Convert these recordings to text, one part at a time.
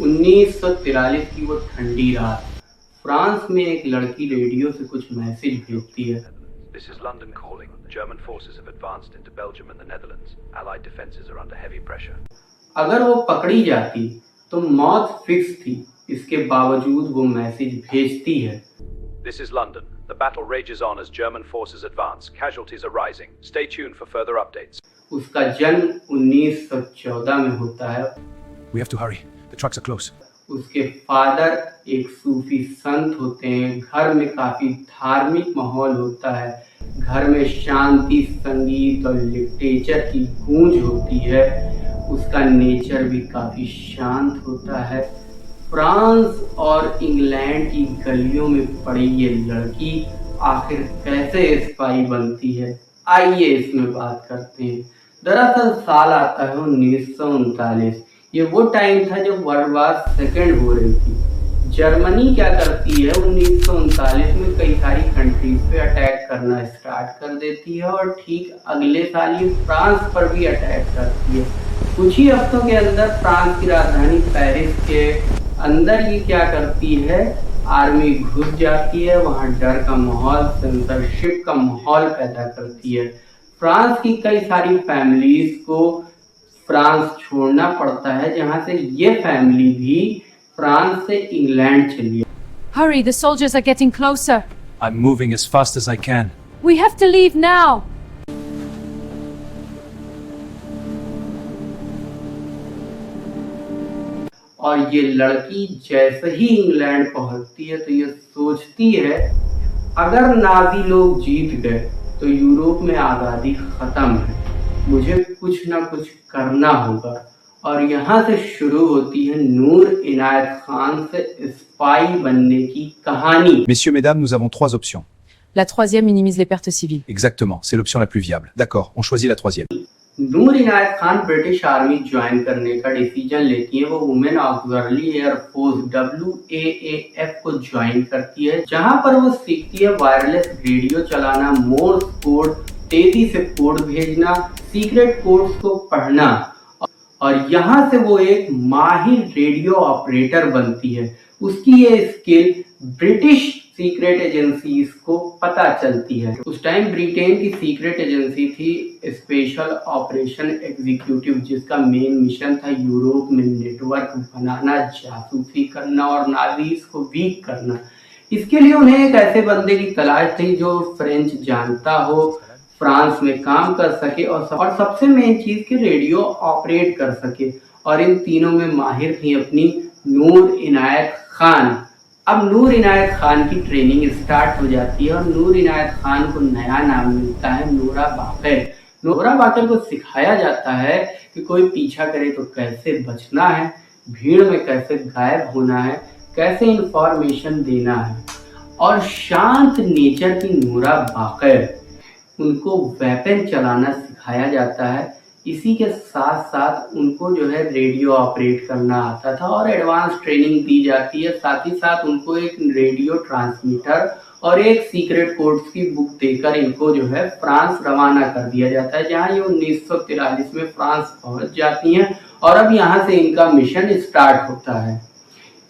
1943 की वो ठंडी रात, फ्रांस में एक लड़की रेडियो से कुछ मैसेज भेजती है। This is London calling. German forces have advanced into Belgium and the Netherlands. Allied defenses are under heavy pressure. अगर वो पकड़ी जाती तो मौत फिक्स थी, इसके बावजूद वो मैसेज भेजती है। This is London. The battle rages on as German forces advance. Casualties are rising. Stay tuned for further updates. उसका जन्म 1914 में होता है। We have to hurry. The trucks are close. उसके फादर एक सूफी संत होते हैं। घर में काफी धार्मिक माहौल होता है। घर में शांति, संगीत और लिटरेचर की गूंज होती है। उसका नेचर भी काफी शांत होता है। फ्रांस और इंग्लैंड की गलियों में पड़ी ये लड़की आखिर कैसे स्पाई बनती है, आइए इसमें बात करते हैं। दरअसल साल आता है 1939। ये वो टाइम था जब वर्ल्ड वार सेकेंड हो रही थी। जर्मनी क्या करती है, 1939 में कई सारी कंट्रीज पे अटैक करना स्टार्ट कर देती है और ठीक अगले साल ये फ्रांस पर भी अटैक करती है। कुछ ही हफ्तों के अंदर फ्रांस की राजधानी पेरिस के अंदर ये क्या करती है, आर्मी घुस जाती है, वहाँ डर का माहौल, सेंसरशिप का माहौल पैदा करती है। फ्रांस की कई सारी फैमिलीज को फ्रांस छोड़ना पड़ता है, जहाँ से ये फैमिली भी फ्रांस से इंग्लैंड चली। Hurry, the soldiers are getting closer. I'm moving as fast as I can. We have to leave now. और ये लड़की जैसे ही इंग्लैंड पहुंचती है तो ये सोचती है अगर नाज़ी लोग जीत गए तो यूरोप में आज़ादी खत्म है, मुझे कुछ ना कुछ करना होगा। और यहाँ से शुरू होती है नूर इनायत खान से स्पाई बनने की कहानी। Messieurs, mesdames, nous avons trois options. La troisième minimise les pertes civiles. Exactement, c'est l'option la plus viable. D'accord, on choisit la troisième. Noor Inayat Khan British army join करने का डिसीजन लेती है। वो women auxiliary air force WAAF को join करती है, जहां पर वो सीखती है वायरलेस रेडियो चलाना, मोर्स कोड, तेजी से कोड भेजना, सीक्रेट कोड्स को पढ़ना, और यहाँ से वो एक माहिर रेडियो ऑपरेटर बनती है। उसकी ये स्किल ब्रिटिश सीक्रेट एजेंसीज को पता चलती है। उस टाइम ब्रिटेन की सीक्रेट एजेंसी थी स्पेशल ऑपरेशन एग्जीक्यूटिव, जिसका मेन मिशन था यूरोप में नेटवर्क बनाना, जासूसी करना और नाज़ीज को वीक करना। इसके लिए उन्हें एक ऐसे बंदे की तलाश थी जो फ्रेंच जानता हो, फ्रांस में काम कर सके और सबसे मेन चीज के रेडियो ऑपरेट कर सके। और इन तीनों में माहिर थी अपनी नूर इनायत खान। अब नूर इनायत खान की ट्रेनिंग स्टार्ट हो जाती है और नूर इनायत खान को नया नाम मिलता है नूरा बाकर। नूरा बाकर को सिखाया जाता है कि कोई पीछा करे तो कैसे बचना है, भीड़ में कैसे गायब होना है, कैसे इंफॉर्मेशन देना है। और शांत नेचर की नूरा बाकर, उनको वेपन चलाना सिखाया जाता है। इसी के साथ साथ उनको जो है रेडियो ऑपरेट करना आता था और एडवांस ट्रेनिंग दी जाती है। साथ ही साथ उनको एक रेडियो ट्रांसमीटर और एक सीक्रेट कोड्स की बुक देकर इनको जो है फ्रांस रवाना कर दिया जाता है, जहां ये 1943 में फ्रांस पहुंच जाती हैं। और अब यहाँ से इनका मिशन स्टार्ट होता है।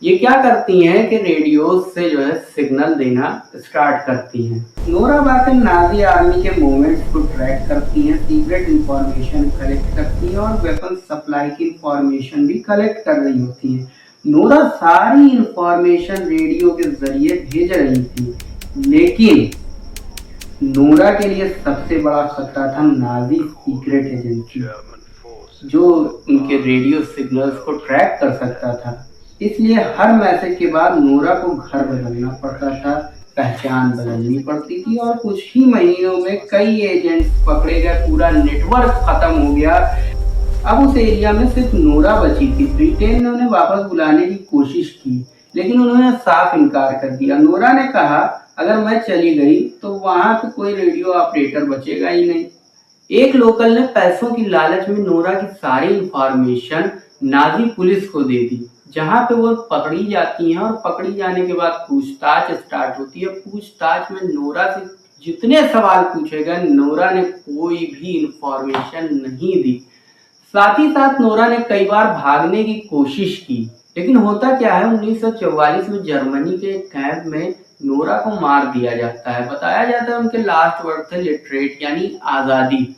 ये क्या करती हैं कि रेडियो से जो है सिग्नल देना स्टार्ट करती हैं। नूरा बाकर नाज़ी आर्मी के मूवमेंट्स को ट्रैक करती हैं, सीक्रेट इंफॉर्मेशन कलेक्ट करती हैं और वेपन सप्लाई की इंफॉर्मेशन भी कलेक्ट कर रही होती हैं। नूरा सारी इंफॉर्मेशन रेडियो के जरिए भेज रही थी, लेकिन नूरा के लिए सबसे बड़ा खतरा था नाज़ी सीक्रेट एजेंसी, जो उनके रेडियो सिग्नल्स को ट्रैक कर सकता था। इसलिए हर मैसेज के बाद नूरा को घर बदलना पड़ता था, पहचान बदलनी पड़ती थी और कुछ ही महीनों में कई एजेंट्स पकड़े गए, पूरा नेटवर्क खत्म हो गया। अब उस एरिया में सिर्फ नूरा बची थी। ब्रिटेन ने उन्हें वापस बुलाने की कोशिश की, लेकिन उन्होंने साफ इनकार कर दिया। नूरा ने कहा अगर मैं चली गई तो वहां पे कोई रेडियो ऑपरेटर बचेगा ही नहीं। एक लोकल ने पैसों की लालच में नूरा की सारी इंफॉर्मेशन नाज़ी पुलिस को दे दी, जहां पे वो पकड़ी जाती हैं और पकड़ी जाने के बाद पूछताछ स्टार्ट होती है। पूछताछ में नूरा से जितने सवाल पूछे गए, नूरा ने कोई भी इंफॉर्मेशन नहीं दी। साथ ही साथ नूरा ने कई बार भागने की कोशिश की, लेकिन होता क्या है, 1944 में जर्मनी के एक कैंप में नोरा को मार दिया जाता है। बताया जाता है उनके लास्ट वर्ड थे लिटरेट यानी आज़ादी,